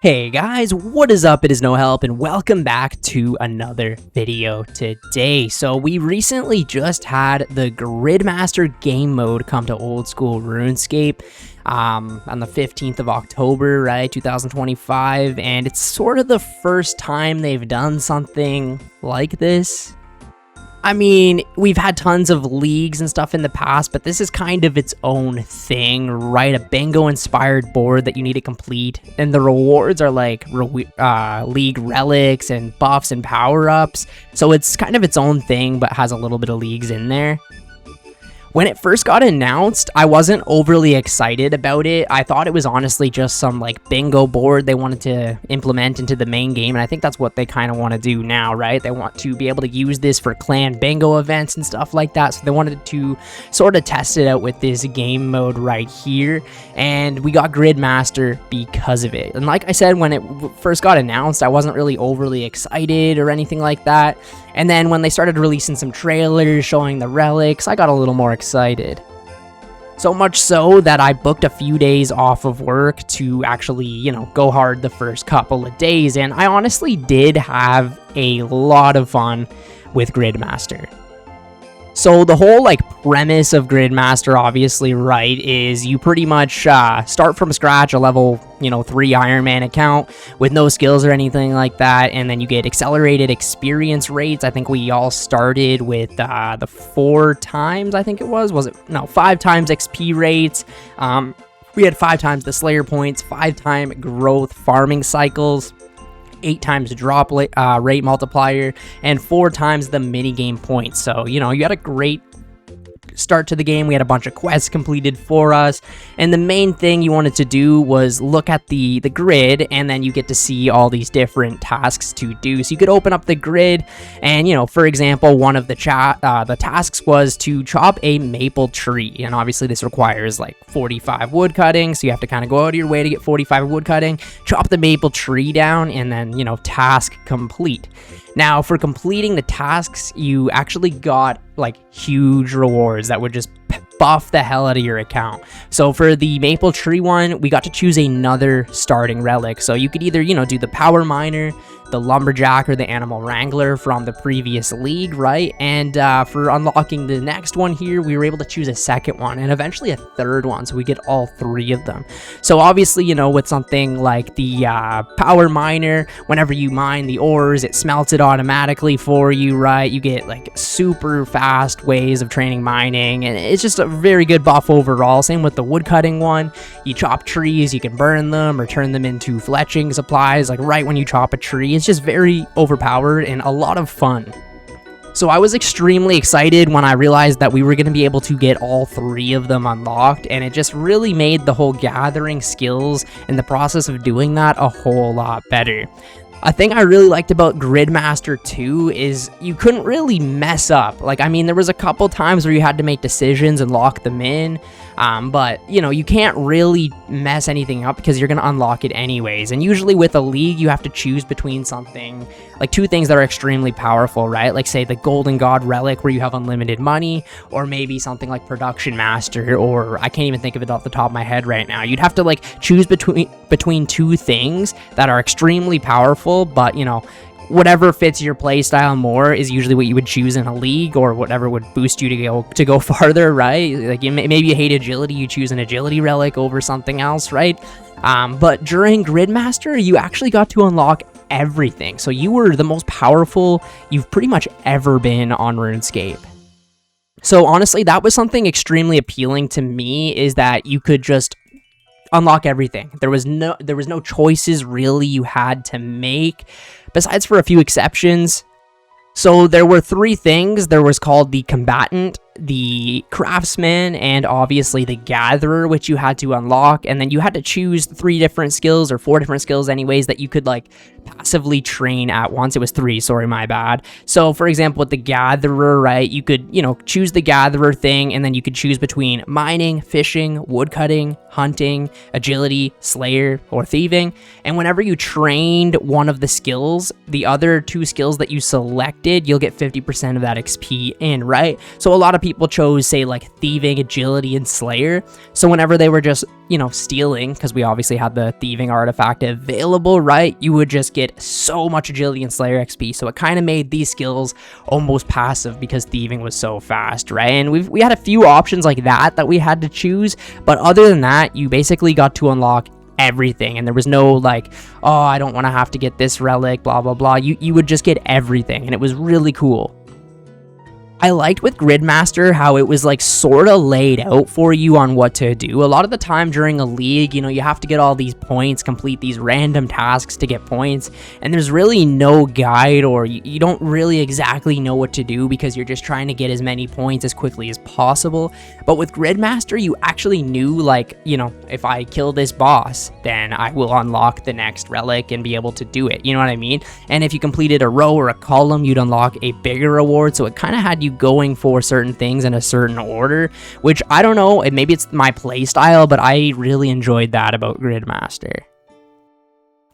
Hey guys, what is up? It is No Help and welcome back to another video today. So we recently just had the Gridmaster game mode come to old school Runescape on the 15th of October, right, 2025, and it's sort of the first time they've done something like this. I mean, we've had tons of leagues and stuff in the past, but this is kind of its own thing, right? A bingo-inspired board that you need to complete, and the rewards are like league relics and buffs and power-ups, so it's kind of its own thing, but has a little bit of leagues in there. When it first got announced, I wasn't overly excited about it. I thought it was honestly just some like bingo board they wanted to implement into the main game, and I think that's what they kind of want to do now, right? They want to be able to use this for clan bingo events and stuff like that, so they wanted to sort of test it out with this game mode right here, and we got Gridmaster because of it. And like I said, when it first got announced, I wasn't really overly excited or anything like that. And then when they started releasing some trailers showing the relics, I got a little more excited. So much so that I booked a few days off of work to actually, go hard the first couple of days. And I honestly did have a lot of fun with Gridmaster. So the whole premise of Gridmaster, obviously, right, is you pretty much start from scratch, a level 3 Ironman account with no skills or anything like that, and then you get accelerated experience rates. I think we all started with the 4 times, I think it was it? No, 5 times XP rates. We had 5 times the Slayer points, 5-time growth farming cycles, 8 times drop rate multiplier, and 4 times the minigame points. So, you had a great start to the game. We had a bunch of quests completed for us, and the main thing you wanted to do was look at the grid, and then you get to see all these different tasks to do. So you could open up the grid, and for example, one of the tasks was to chop a maple tree, and obviously this requires 45 wood cutting, so you have to kind of go out of your way to get 45 wood cutting, chop the maple tree down, and then task complete. Now, for completing the tasks, you actually got huge rewards that would just buff the hell out of your account. So for the maple tree one, we got to choose another starting relic. So you could either, do the power miner, the lumberjack, or the animal wrangler from the previous league, right? And for unlocking the next one here, we were able to choose a second one and eventually a third one, so we get all 3 of them. So obviously, with something like the power miner, whenever you mine the ores, it smelts it automatically for you, right? You get super fast ways of training mining, and it's just a very good buff overall. Same with the wood cutting one. You chop trees, you can burn them or turn them into fletching supplies right when you chop a tree. It's just very overpowered and a lot of fun. So I was extremely excited when I realized that we were going to be able to get all 3 of them unlocked, and it just really made the whole gathering skills and the process of doing that a whole lot better. A thing I really liked about Gridmaster 2 is you couldn't really mess up. There was a couple times where you had to make decisions and lock them in, but, you can't really mess anything up because you're going to unlock it anyways. And usually with a league, you have to choose between something, 2 things that are extremely powerful, right? Say the Golden God Relic where you have unlimited money, or maybe something like Production Master, or I can't even think of it off the top of my head right now. You'd have to choose between 2 things that are extremely powerful, but whatever fits your playstyle more is usually what you would choose in a league, or whatever would boost you to go farther, right? Maybe you hate agility, you choose an agility relic over something else, right? But during Gridmaster, you actually got to unlock everything, so you were the most powerful you've pretty much ever been on RuneScape. So honestly, that was something extremely appealing to me, is that you could just unlock everything. There was no choices really you had to make, besides for a few exceptions. So there were 3 things. There was called the Combatant, the Craftsman, and obviously the Gatherer, which you had to unlock, and then you had to choose 3 different skills, or 4 different skills anyways, that you could passively train at once. It was 3, sorry, my bad. So for example, with the Gatherer, right, you could choose the Gatherer thing, and then you could choose between mining, fishing, woodcutting, hunting, agility, slayer, or thieving. And whenever you trained one of the skills, the other 2 skills that you selected, you'll get 50% of that XP in, right? So a lot of of people chose, say, like thieving, agility, and slayer. So whenever they were just, you know, stealing, because we obviously had the thieving artifact available, right, you would just get so much agility and slayer XP. So it kind of made these skills almost passive because thieving was so fast, right? And we had a few options like that we had to choose, but other than that, you basically got to unlock everything, and there was no like, oh, I don't want to have to get this relic, blah blah blah. You would just get everything, and it was really cool. I liked with Gridmaster how it was like sort of laid out for you on what to do. A lot of the time during a league, you know, you have to get all these points, complete these random tasks to get points, and there's really no guide, or you don't really exactly know what to do because you're just trying to get as many points as quickly as possible. But with Gridmaster, you actually knew, like, you know, if I kill this boss, then I will unlock the next relic and be able to do it. You know what I mean? And if you completed a row or a column, you'd unlock a bigger reward. So it kind of had you going for certain things in a certain order, which I don't know, maybe it's my play style, but I really enjoyed that about Gridmaster.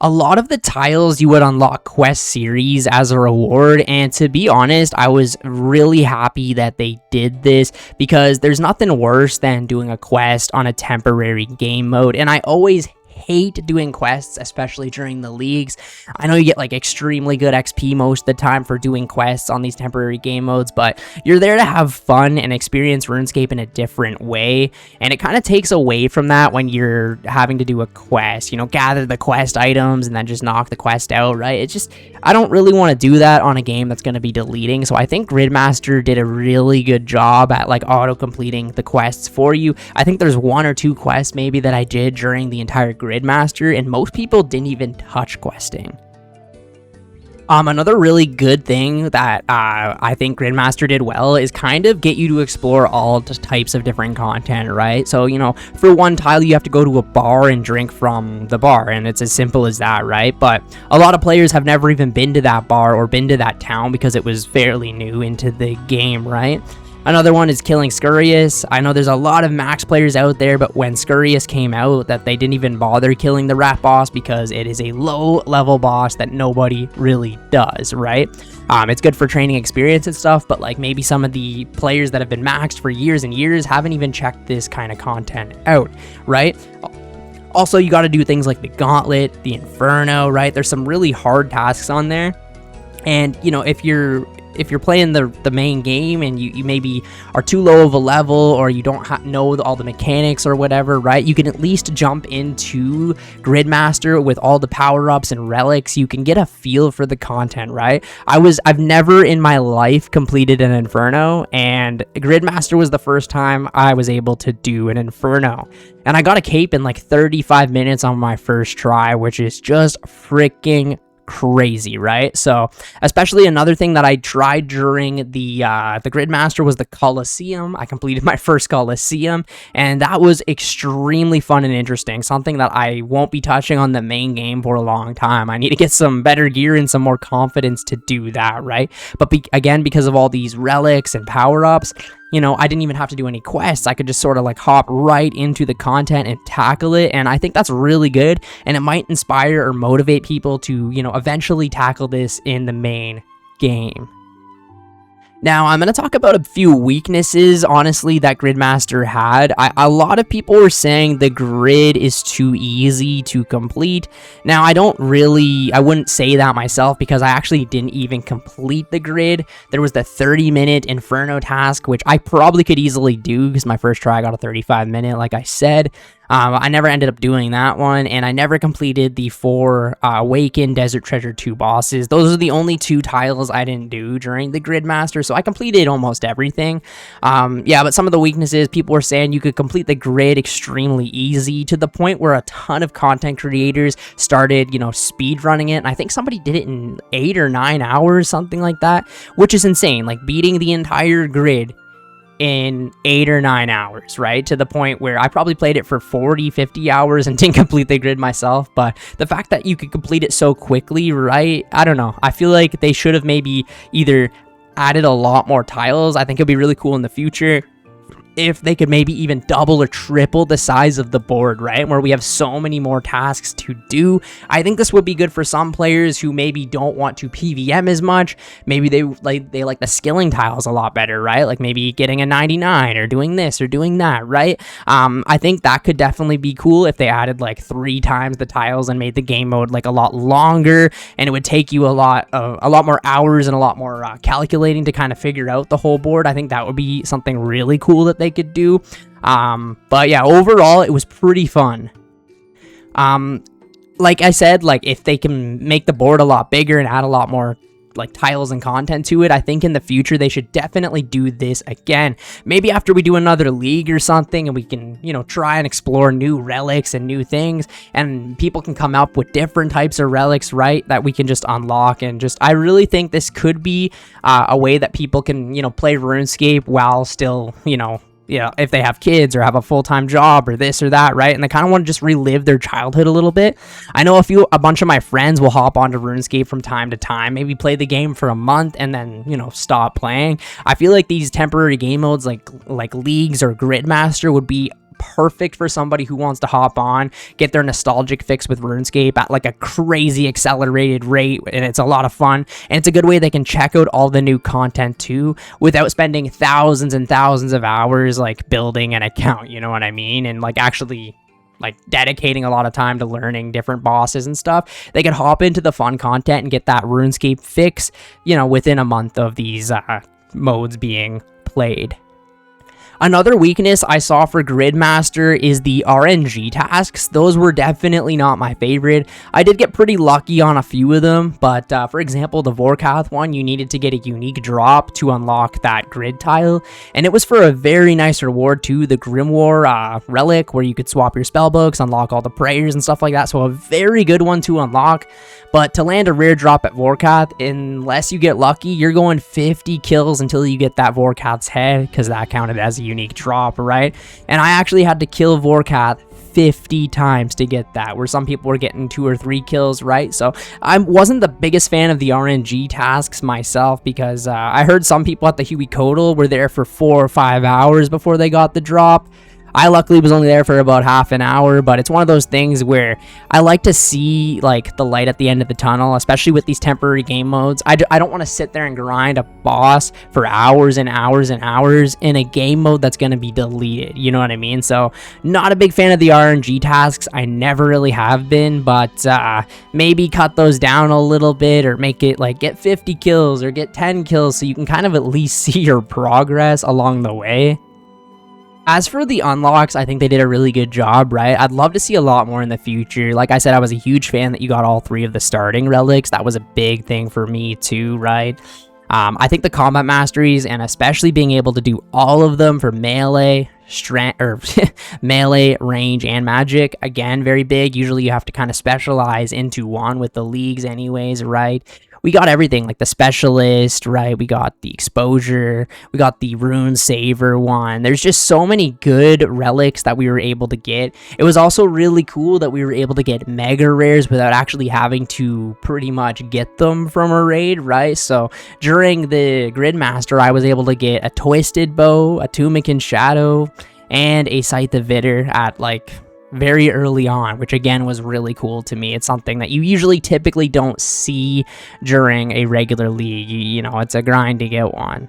A lot of the tiles you would unlock quest series as a reward, and to be honest, I was really happy that they did this because there's nothing worse than doing a quest on a temporary game mode, and I always hate doing quests, especially during the leagues. I know you get like extremely good XP most of the time for doing quests on these temporary game modes, but you're there to have fun and experience RuneScape in a different way, and it kind of takes away from that when you're having to do a quest, you know, gather the quest items and then just knock the quest out, right? It's just, I don't really want to do that on a game that's going to be deleting, so I think Gridmaster did a really good job at like auto-completing the quests for you. I think there's 1 or 2 quests maybe that I did during the entire Gridmaster, and most people didn't even touch questing. Another really good thing that I think Gridmaster did well is kind of get you to explore all types of different content, right? So, you know, for one tile, you have to go to a bar and drink from the bar, and it's as simple as that, right? But a lot of players have never even been to that bar or been to that town because it was fairly new into the game, right? Another one is killing Scurious. I know there's a lot of max players out there, but when Scurious came out, that they didn't even bother killing the rat boss because it is a low level boss that nobody really does, right? It's good for training experience and stuff, but like maybe some of the players that have been maxed for years and years haven't even checked this kind of content out, right? Also, you got to do things like the Gauntlet, the Inferno, right? There's some really hard tasks on there, and you know, if you're playing the main game and you maybe are too low of a level, or you don't know all the mechanics or whatever, right, you can at least jump into Gridmaster with all the power-ups and relics. You can get a feel for the content, right? I've never in my life completed an Inferno, and Gridmaster was the first time I was able to do an Inferno. And I got a cape in like 35 minutes on my first try, which is just freaking crazy, right? So especially another thing that I tried during the Gridmaster was the Colosseum. I completed my first Colosseum, and that was extremely fun and interesting, something that I won't be touching on the main game for a long time. I need to get some better gear and some more confidence to do that, right? But again, because of all these relics and power-ups, you know, I didn't even have to do any quests. I could just sort of like hop right into the content and tackle it, and I think that's really good, and it might inspire or motivate people to, you know, eventually tackle this in the main game. Now, I'm going to talk about a few weaknesses, honestly, that Gridmaster had. A lot of people were saying the grid is too easy to complete. Now, I wouldn't say that myself because I actually didn't even complete the grid. There was the 30-minute Inferno task, which I probably could easily do because my first try I got a 35-minute, like I said. I never ended up doing that one, and I never completed the 4 Awaken, Desert Treasure 2 bosses. Those are the only 2 tiles I didn't do during the Gridmaster, so I completed almost everything. Yeah, but some of the weaknesses, people were saying you could complete the grid extremely easy, to the point where a ton of content creators started, you know, speed running it, and I think somebody did it in 8 or 9 hours, something like that, which is insane, like beating the entire grid in 8 or 9 hours, right? To the point where I probably played it for 40, 50 hours and didn't complete the grid myself. But the fact that you could complete it so quickly, right? I don't know. I feel like they should have maybe either added a lot more tiles. I think it'd be really cool in the future if they could maybe even double or triple the size of the board, right? Where we have so many more tasks to do. I think this would be good for some players who maybe don't want to PVM as much. Maybe they like the skilling tiles a lot better, right? Like maybe getting a 99 or doing this or doing that, right? I think that could definitely be cool if they added like 3 times the tiles and made the game mode like a lot longer, and it would take you a lot more hours and a lot more calculating to kind of figure out the whole board. I think that would be something really cool that they could do. But yeah, overall it was pretty fun. Like I said, like if they can make the board a lot bigger and add a lot more like tiles and content to it, I think in the future they should definitely do this again. Maybe after we do another league or something, and we can, you know, try and explore new relics and new things, and people can come up with different types of relics, right, that we can just unlock. And just, I really think this could be a way that people can, you know, play RuneScape while still, you know, if they have kids or have a full-time job or this or that, right? And they kind of want to just relive their childhood a little bit. I know a bunch of my friends will hop onto RuneScape from time to time, maybe play the game for a month and then, you know, stop playing. I feel like these temporary game modes like leagues or Gridmaster would be perfect for somebody who wants to hop on, get their nostalgic fix with RuneScape at like a crazy accelerated rate, and it's a lot of fun, and it's a good way they can check out all the new content too without spending thousands and thousands of hours like building an account, you know what I mean, and like actually like dedicating a lot of time to learning different bosses and stuff. They could hop into the fun content and get that RuneScape fix, you know, within a month of these modes being played. Another weakness I saw for Gridmaster is the RNG tasks. Those were definitely not my favorite. I did get pretty lucky on a few of them, but for example, the Vorkath one, you needed to get a unique drop to unlock that grid tile, and it was for a very nice reward too, the Grimoire relic, where you could swap your spellbooks, unlock all the prayers and stuff like that, so a very good one to unlock. But to land a rare drop at Vorkath, unless you get lucky, you're going 50 kills until you get that Vorkath's head, because that counted as a unique drop, right? And I actually had to kill Vorkath 50 times to get that, where some people were getting 2 or 3 kills, right? So I wasn't the biggest fan of the RNG tasks myself, because I heard some people at the Huey Codal were there for 4 or 5 hours before they got the drop. I luckily was only there for about half an hour, but it's one of those things where I like to see like the light at the end of the tunnel, especially with these temporary game modes. I don't want to sit there and grind a boss for hours and hours and hours in a game mode that's going to be deleted, you know what I mean? So not a big fan of the RNG tasks. I never really have been, but maybe cut those down a little bit, or make it like get 50 kills or get 10 kills so you can kind of at least see your progress along the way. As for the unlocks, I think they did a really good job, right? I'd love to see a lot more in the future. Like I said, I was a huge fan that you got all 3 of the starting relics. That was a big thing for me too, right? I think the combat masteries, and especially being able to do all of them for melee, melee, range, and magic, again, very big. Usually you have to kind of specialize into one with the leagues anyways, right? We got everything, like the specialist, right? We got the exposure, we got the rune saver one. There's just so many good relics that we were able to get. It was also really cool that we were able to get mega rares without actually having to pretty much get them from a raid, right? So during the Gridmaster, I was able to get a twisted bow, a Tumican shadow, and a scythe of Vitter at like very early on, which again was really cool to me. It's something that you usually typically don't see during a regular league. You know, it's a grind to get one.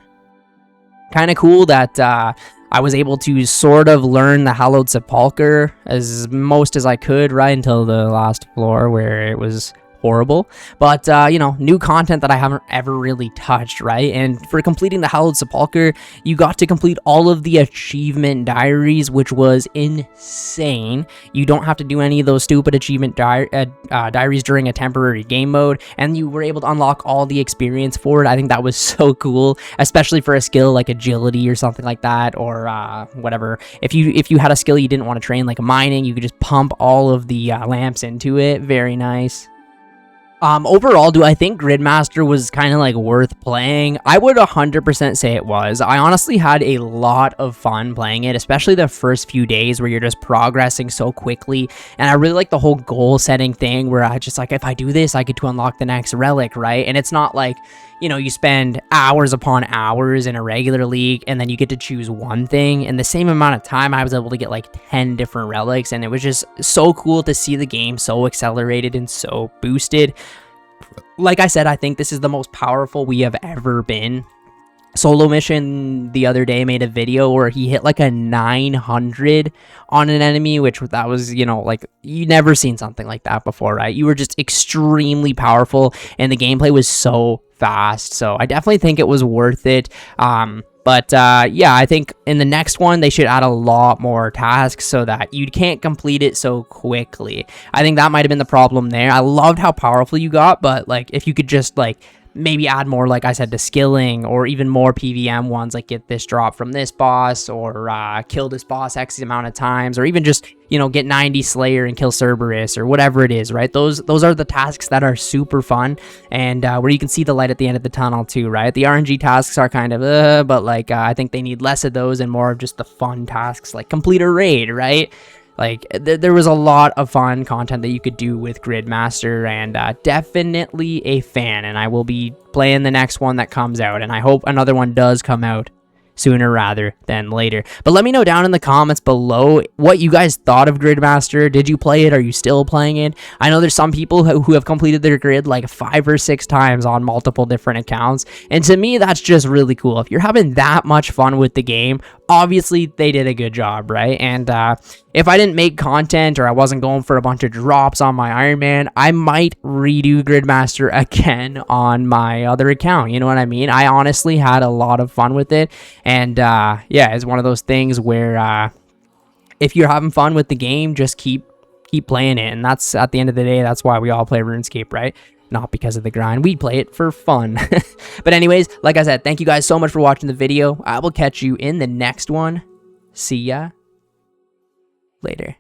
Kind of cool that I was able to sort of learn the Hallowed Sepulchre as most as I could, right until the last floor where it was horrible. But you know, new content that I haven't ever really touched, right? And for completing the Hallowed Sepulchre, you got to complete all of the achievement diaries, which was insane. You don't have to do any of those stupid achievement diaries during a temporary game mode, and you were able to unlock all the experience for it. I think that was so cool, especially for a skill like agility or something like that, or whatever. If you had a skill you didn't want to train, like mining, you could just pump all of the lamps into it. Very nice. Overall, do I think Gridmaster was kind of like worth playing? I would 100% say it was. I honestly had a lot of fun playing it, especially the first few days where you're just progressing so quickly. And I really like the whole goal setting thing where I just like, if I do this, I get to unlock the next relic, right? And it's not like, you know, you spend hours upon hours in a regular league and then you get to choose one thing. In the same amount of time, I was able to get like 10 different relics, and it was just so cool to see the game so accelerated and so boosted. Like I said, I think this is the most powerful we have ever been. Solo Mission the other day made a video where he hit like a 900 on an enemy, which that was, you know, like you never seen something like that before, right? You were just extremely powerful and the gameplay was so fast. So I definitely think it was worth it. Yeah, I think in the next one, they should add a lot more tasks so that you can't complete it so quickly. I think that might have been the problem there. I loved how powerful you got, but like if you could just like maybe add more, like I said, to skilling, or even more PVM ones, like get this drop from this boss, or kill this boss X amount of times, or even just, you know, get 90 Slayer and kill Cerberus, or whatever it is, right? Those are the tasks that are super fun, and where you can see the light at the end of the tunnel too, right? The RNG tasks are kind of, but like I think they need less of those and more of just the fun tasks, like complete a raid, right? Like, there was a lot of fun content that you could do with Gridmaster, and definitely a fan, and I will be playing the next one that comes out, and I hope another one does come out sooner rather than later. But let me know down in the comments below what you guys thought of Gridmaster. Did you play it? Are you still playing it? I know there's some people who have completed their grid like 5 or 6 times on multiple different accounts, and to me that's just really cool. If you're having that much fun with the game, obviously they did a good job, right? And if I didn't make content, or I wasn't going for a bunch of drops on my Ironman, I might redo Gridmaster again on my other account. You know what I mean? I honestly had a lot of fun with it. And yeah, it's one of those things where if you're having fun with the game, just keep playing it. And that's, at the end of the day, that's why we all play RuneScape, right? Not because of the grind. We play it for fun. But anyways, like I said, thank you guys so much for watching the video. I will catch you in the next one. See ya later.